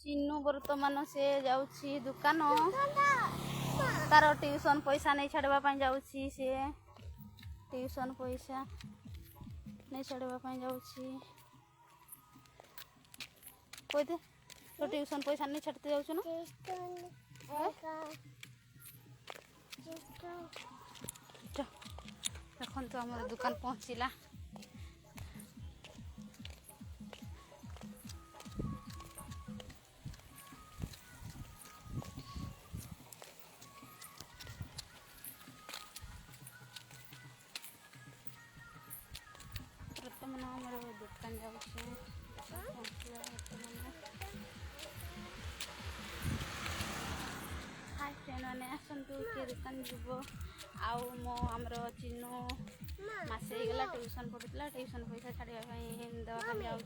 चिन्नू बर्तमान से जाउछि दुकान तार ट्यूशन पैसा नहीं छाड़वा जाउछि से ट्यूशन पैसा नहीं छाड़वा जाउछि कोई दे तो ट्यूशन पैसा नहीं छाड़ते जाउछु ना देखो तो हमारे दुकान पहुँचला दुकान जाऊँ हाय फ्रेंड मैंने आसतु किए दुकान जीव आमर चिन्नू मसे गला ट्यूशन पढ़ुला ट्यूशन पैसा छाड़ापी देवाई जाऊे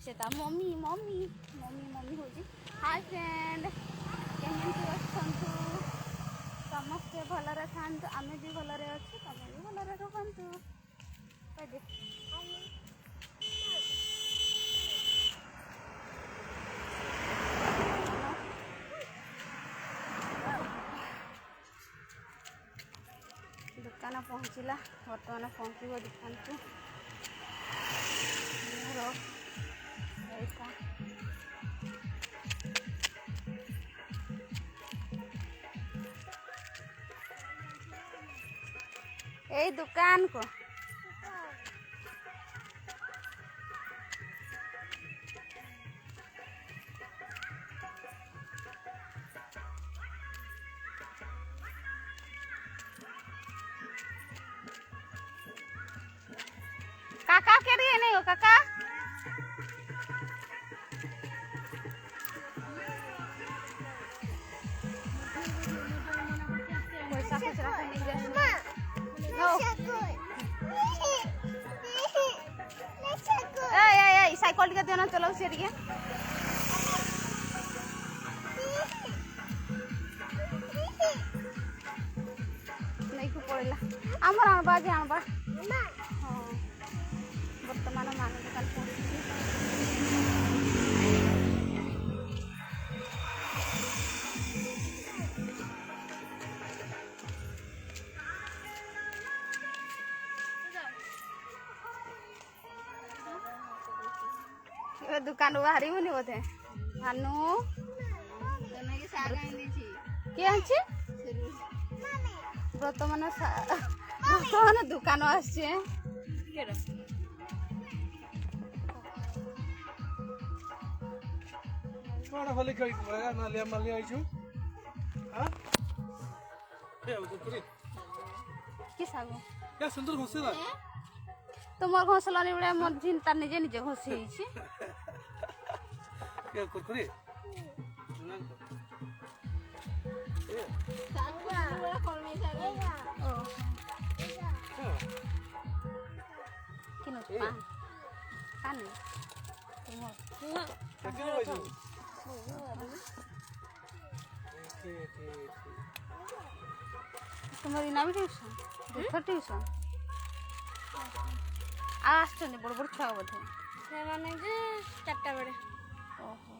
से मम्मी मम्मी मम्मी मम्मी हूँ हाय फ्रेंड केमती अच्छु समस्ते भलरे था आम भी भलरे अच्छे तुम भी भलरे रुहतु दुकान पहुँचला बर्तमान पहुँचब दुकान को यही दुकान को काका के लिए नहीं हो काका पैसा कुछ रखा नहीं साइकिल टिके देना चलो से टिके नहीं को पड़ेला हमर आनबा जे आनबा हां वर्तमान मान दुकान पहुंची दुकान बाहरी मुनि बोधे भानु किए अच्छे बर्तमान बर्तमान दुकान आसचे कौन होली कई नालिया मालिया आइछु हां ए कुकुरी की सागो क्या सुंदर घोसेला तुमर घोसला नहीं बड़े मोर चिंता निजे निजे घोसी छी क्या कुकुरी किनो पान पान तुम्हारी ना भी ट्यूशन दूसरा ट्यूशन आसने बड़ बड़ छुआ बोधे से माने जे 4टा बेले ओहो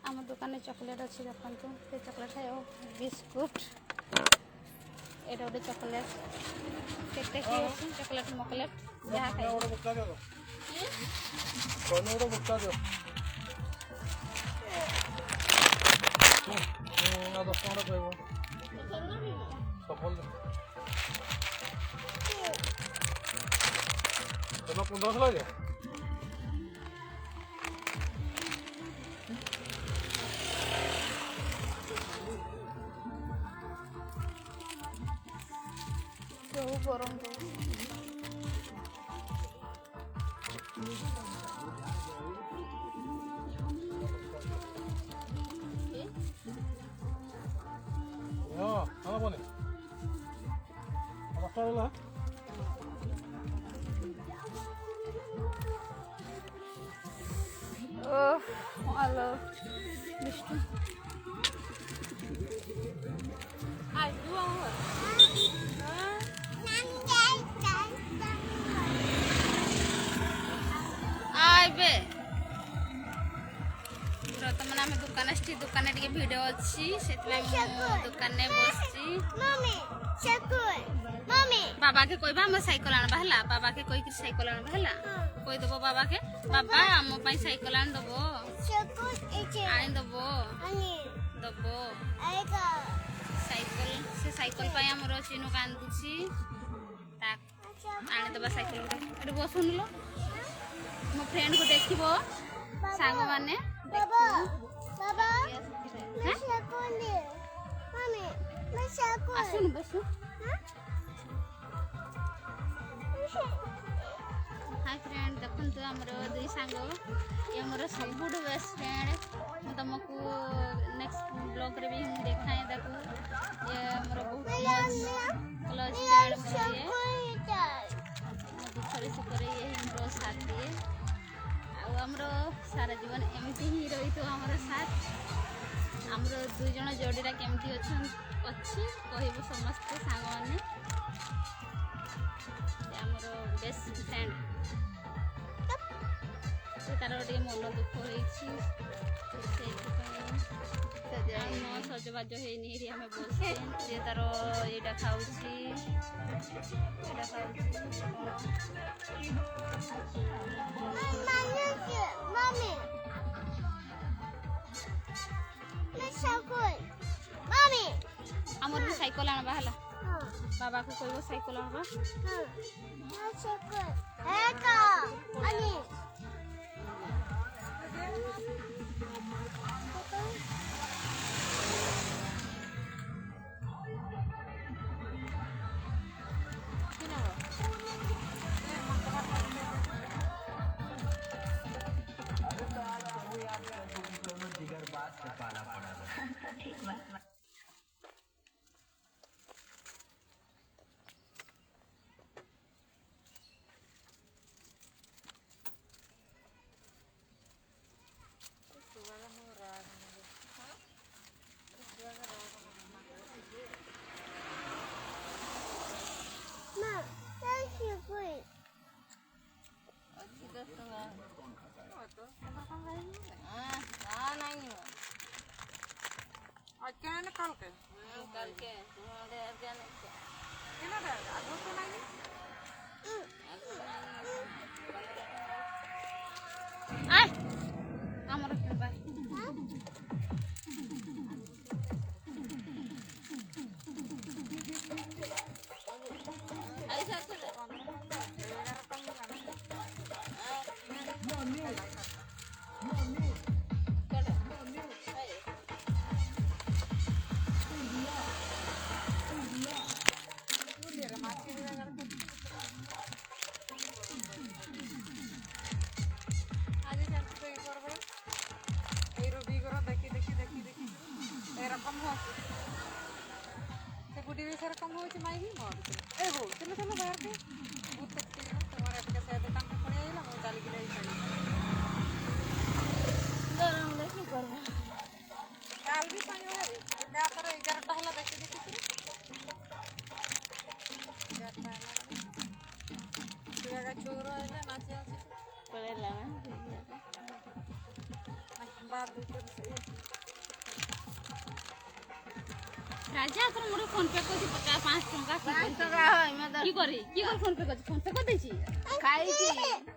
आम दुकान चॉकलेट अच्छी देखते से चॉकलेट है बिस्कुट एटा गोटे चॉकलेट केते की अछि चॉकलेट मॉकलेट जहाँ खाई ओडो बुक्का दो कोन ओडो बुक्का दो ना 10 टका देबो सफल तो 15 लागे तो गरम तो हां खाना बने अब करला हेलो मिष्टी आइबे बर्तमान आम दुकान आसछि दुकान टिके भिड अछि सेतला दुकान ने बसछि बाबा के कहबा हम साइकिल आनबा हला बाबा के कहि कि साइकिल आनबा हला कहि दबो बाबा के बाबा हम पई साइकिल आन दबो आन दबो दबो साइकिल से साइकिल पई हमर चिनु कान दुछि ता आन दबा साइकिल एटे बसुन लो मो फ्रेंड को देखिबो सांग माने बाबा बाबा मैं साइकिल ले मम्मी मैं साइकिल आसुन बसु हाय फ्रेंड देखो आमर दुई सांग ये मोर सबुठ बेस्ट फ्रेंड मैं तुमको नेक्स्ट ब्लॉग रे भी देखाए देखो ये मोर बहुत क्लोज फ्रेंड मोर ये दुखरे सुखरे ये मोर साथ दिए आमर सारा जीवन एमती ही रही तो आमर साथ आमर दुई जन जोड़ीरा केमती अच्छी कहबो समस्ते सांग माने आमर बेस्ट फ्रेंड से तार गोटे मन दुख होती सजबाज होनी आम बसचे सी तार यहाँ खाऊँगी आमर भी साइकिल आनबा हला बाबा को कहबो साइकिल आनबा कम हो माई ए हो चलो चलो बाहर के बहुत तकलीफ है तुम्हारे के साथ दुकान में पड़े आइला मैं डाल के नहीं गरम लेके करबो काल भी पानी हो रे क्या करे 11 टा हला देखि देखि तेरा छोरो है नाचे आसे पड़ेला ना बात से राजा तो मोर फोन पे को 5 टका 5 टका होय मैं की कर फोन पे कर देछि खाई छी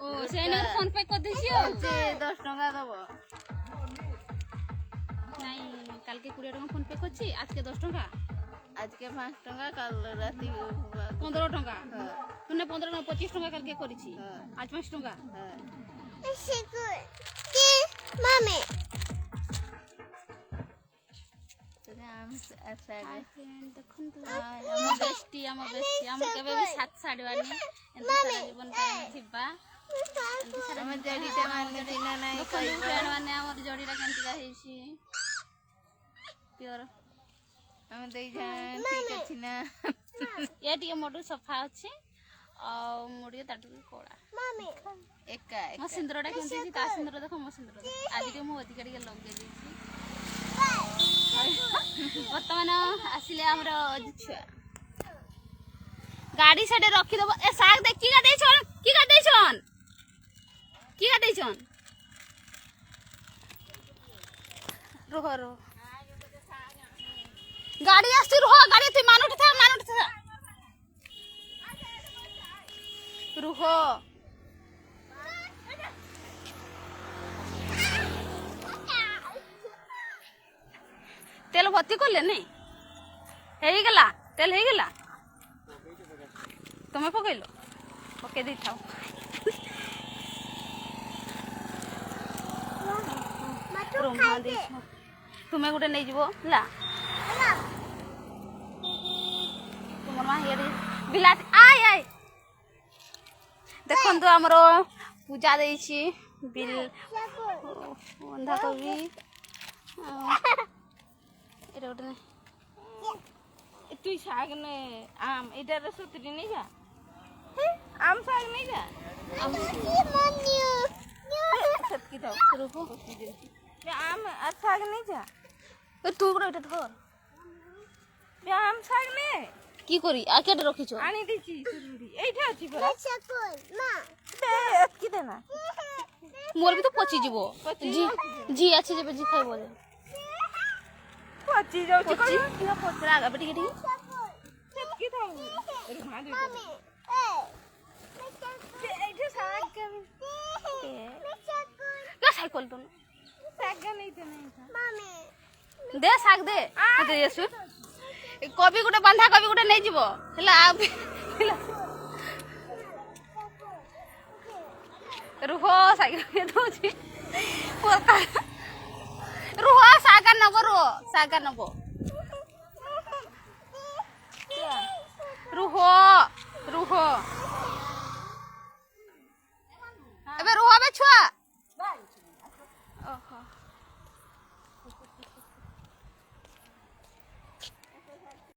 ओ से ने फोन पे कर देछि ओ से 10 टका दबो नहीं कल के 20 टका फोन पे करछि आज के 10 टका आज के 5 टका कल राती 15 टका तूने 15 ना 25 टका कल के करिछि आज 5 टका मम्मी देखो बेस्टी आम केबे भी साथ साड़वानी सारा जीवन थिबा माने आम जोड़ीटा केमतिका हेछि प्योर हम ठीक अछि ना ये टिके मोटू सफा अछि आ मोडी ताटू कोड़ा मम्मी एका मो सिंदूरटा केमति ता सिंदूर देखो मो सिंदूर आज के मो अधिक लगे देछि बर्तमान आसिले हमर छुआ गाड़ी साडे रखी दबो ए साग देख की गादै छन रोह गाड़ी आसी रोह गाड़ी तू मानुट था रोह तेल भर्ती करले नहीं हेगला तेल हेगला तुम्हें पकईल पकई दे था तुम्हें गोटे नहीं जीवो ला तुम माँ बिलाती आय आय देखो आमर पूजा देछि बिल बंधा कोबी एटा गोटे तु साग ने आम एटार सुतरी नहीं जा आम साग नहीं जा आम सतकी थाओ रुको आम साग नहीं जा तू गोटे एटा धर आम साग ने की करी आकेट रखिछो आनी दिछि सुरुडी एठा अछि परा की देना मोर भी तो पची जीवो जी अच्छे जेबे जी खाइबो जे पची जाउ छी किना पचरा आगा बेटी केटी की थाउ अरे हां दे एठा साग के का साइकिल तो साग नहीं तो नहीं था मम्मी दे साग दे दे येसु कभी गोटे बंधा कभी गोटे नहीं जीवो हला रुह साइकिल के दोछि रुह सागा नबो रुह एबे रुह बे छुआ ओहो